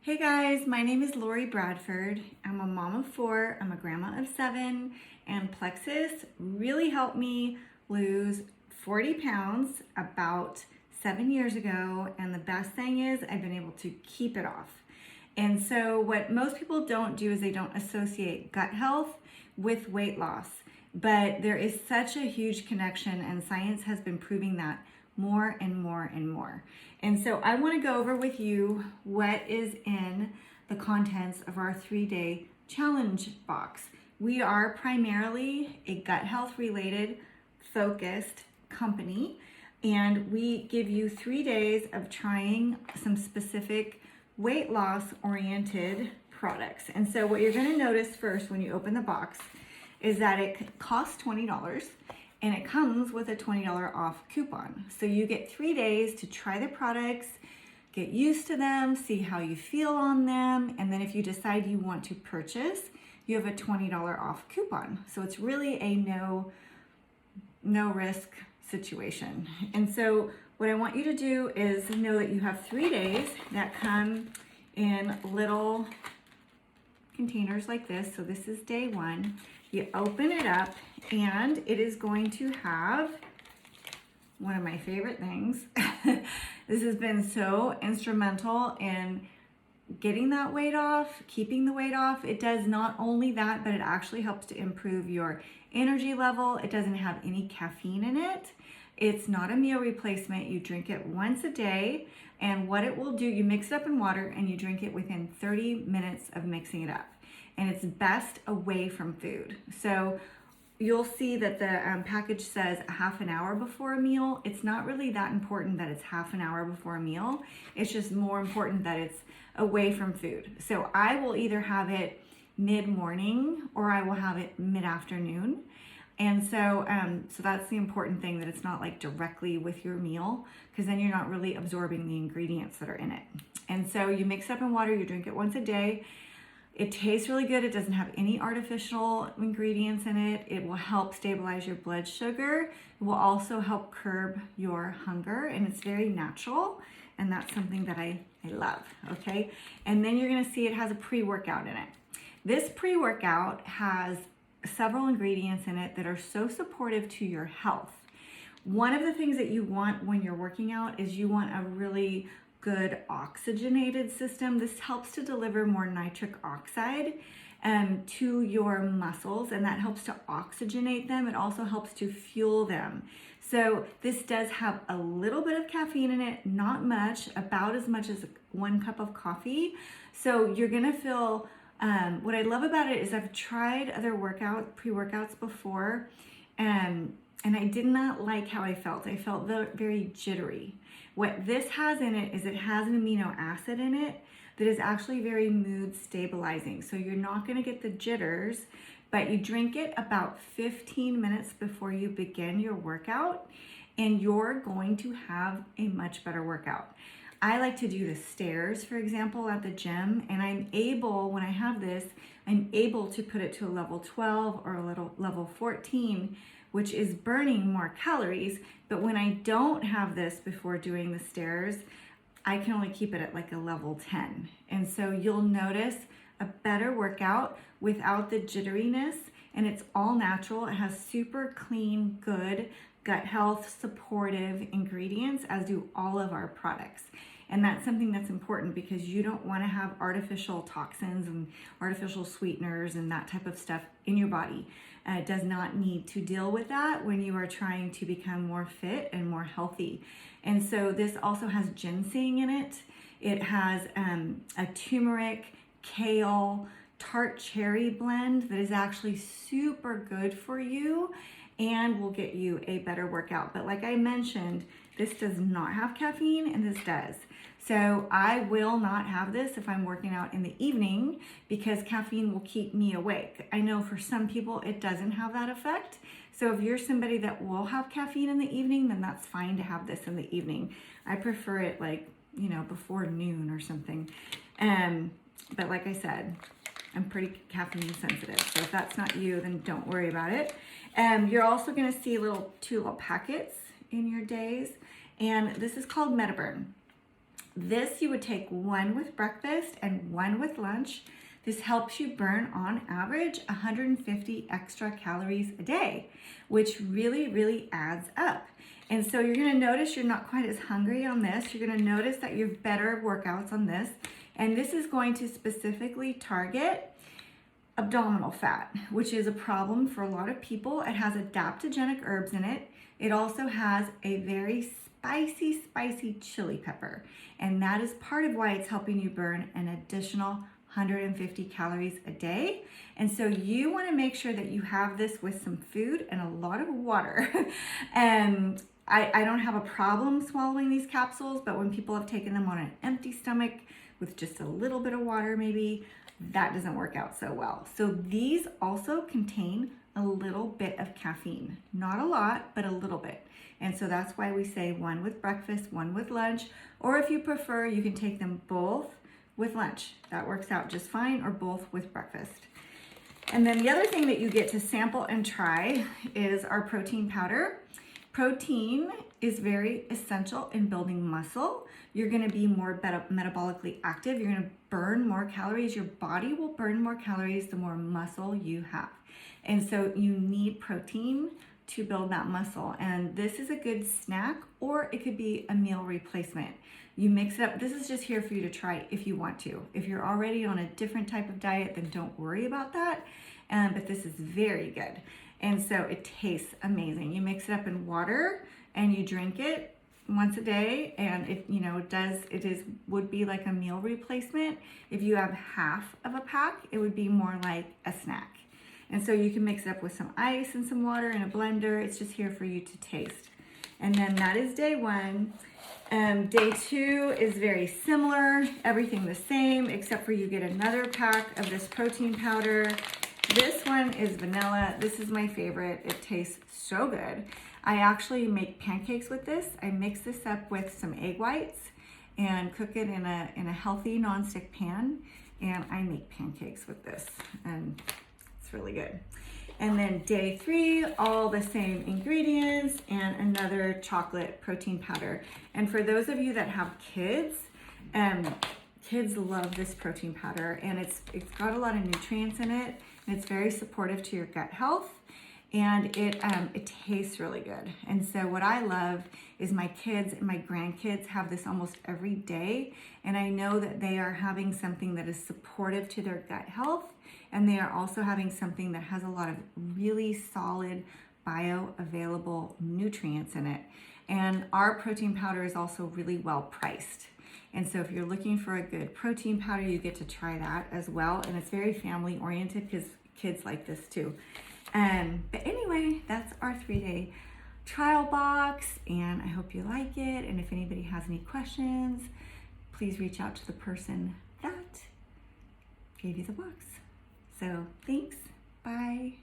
Hey guys, my name is Lori Bradford. I'm a mom of 4, I'm a grandma of 7, and Plexus really helped me lose 40 pounds about 7 years ago, and the best thing is I've been able to keep it off. And so what most people don't do is they don't associate gut health with weight loss, but there is such a huge connection, and science has been proving that more and more and more. And so I want to go over with you what is in the contents of our 3-day challenge box. We are primarily a gut health related focused company, and we give you 3 days of trying some specific weight loss oriented products. And so what you're going to notice first when you open the box is that it costs $20 and it comes with a $20 off coupon. So you get 3 days to try the products, get used to them, see how you feel on them, and then if you decide you want to purchase, you have a $20 off coupon. So it's really a no risk situation. And so what I want you to do is know that you have 3 days that come in little containers like this. So this is day 1. You open it up and it is going to have one of my favorite things. This has been so instrumental in getting that weight off, keeping the weight off. It does not only that, but it actually helps to improve your energy level. It doesn't have any caffeine in it. It's not a meal replacement. You drink it once a day, and what it will do, you mix it up in water and you drink it within 30 minutes of mixing it up. And it's best away from food. So you'll see that the package says a half an hour before a meal. It's not really that important that it's half an hour before a meal. It's just more important that it's away from food. So I will either have it mid-morning or I will have it mid-afternoon. And so that's the important thing, that it's not like directly with your meal, because then you're not really absorbing the ingredients that are in it. And so you mix it up in water, you drink it once a day. It tastes really good. It doesn't have any artificial ingredients in it. It will help stabilize your blood sugar. It will also help curb your hunger, and it's very natural, and that's something that I love, okay? And then you're gonna see it has a pre-workout in it. This pre-workout has several ingredients in it that are so supportive to your health. One of the things that you want when you're working out is you want a really good oxygenated system. This helps to deliver more nitric oxide to your muscles, and that helps to oxygenate them. It also helps to fuel them. So this does have a little bit of caffeine in it, not much, about as much as 1 cup of coffee. So you're gonna feel, what I love about it is I've tried other pre-workouts before, and I did not like how I felt. I felt very jittery. What this has in it is it has an amino acid in it that is actually very mood stabilizing. So you're not gonna get the jitters, but you drink it about 15 minutes before you begin your workout, and you're going to have a much better workout. I like to do the stairs, for example, at the gym, and I'm able, when I have this, I'm able to put it to a level 12 or a level 14, which is burning more calories. But when I don't have this before doing the stairs, I can only keep it at like a level 10. And so you'll notice a better workout without the jitteriness, and it's all natural. It has super clean, good gut health supportive ingredients, as do all of our products. And that's something that's important, because you don't want to have artificial toxins and artificial sweeteners and that type of stuff in your body. It does not need to deal with that when you are trying to become more fit and more healthy. And so this also has ginseng in it. It has a turmeric, kale, tart cherry blend that is actually super good for you and will get you a better workout. But like I mentioned, this does not have caffeine, and this does. So I will not have this if I'm working out in the evening, because caffeine will keep me awake. I know for some people it doesn't have that effect. So if you're somebody that will have caffeine in the evening, then that's fine to have this in the evening. I prefer it like, before noon or something. But like I said, I'm pretty caffeine sensitive. So if that's not you, then don't worry about it. You're also gonna see 2 little packets in your days, and this is called Metaburn. This you would take one with breakfast and one with lunch. This helps you burn on average 150 extra calories a day, which really, really adds up. And so you're gonna notice you're not quite as hungry on this. You're gonna notice that you have better workouts on this. And this is going to specifically target abdominal fat, which is a problem for a lot of people. It has adaptogenic herbs in it. It also has a very spicy chili pepper. And that is part of why it's helping you burn an additional 150 calories a day. And so you want to make sure that you have this with some food and a lot of water. And I don't have a problem swallowing these capsules, but when people have taken them on an empty stomach with just a little bit of water maybe, that doesn't work out so well. So these also contain a little bit of caffeine. Not a lot, but a little bit. And so that's why we say one with breakfast, one with lunch, or if you prefer, you can take them both with lunch. That works out just fine, or both with breakfast. And then the other thing that you get to sample and try is our protein powder. Protein is very essential in building muscle. You're gonna be more metabolically active. You're gonna burn more calories. Your body will burn more calories the more muscle you have. And so you need protein to build that muscle. And this is a good snack, or it could be a meal replacement. You mix it up. This is just here for you to try if you want to. If you're already on a different type of diet, then don't worry about that. But this is very good. And so it tastes amazing. You mix it up in water and you drink it once a day, and it would be like a meal replacement. If you have half of a pack, it would be more like a snack. And so you can mix it up with some ice and some water in a blender. It's just here for you to taste. And then that is day one. Day two is very similar, everything the same, except for you get another pack of this protein powder. This one is vanilla. This is my favorite. It tastes so good. I actually make pancakes with this. I mix this up with some egg whites and cook it in a healthy nonstick pan, and I make pancakes with this, and it's really good. And then day three, all the same ingredients and another chocolate protein powder. And for those of you that have kids, kids love this protein powder, and it's got a lot of nutrients in it, and it's very supportive to your gut health, and it tastes really good. And so what I love is my kids and my grandkids have this almost every day, and I know that they are having something that is supportive to their gut health, and they are also having something that has a lot of really solid bioavailable nutrients in it. And our protein powder is also really well priced. And so if you're looking for a good protein powder, you get to try that as well. And it's very family oriented because kids like this too. But anyway, that's our 3-day trial box, and I hope you like it. And if anybody has any questions, please reach out to the person that gave you the box. So thanks, bye.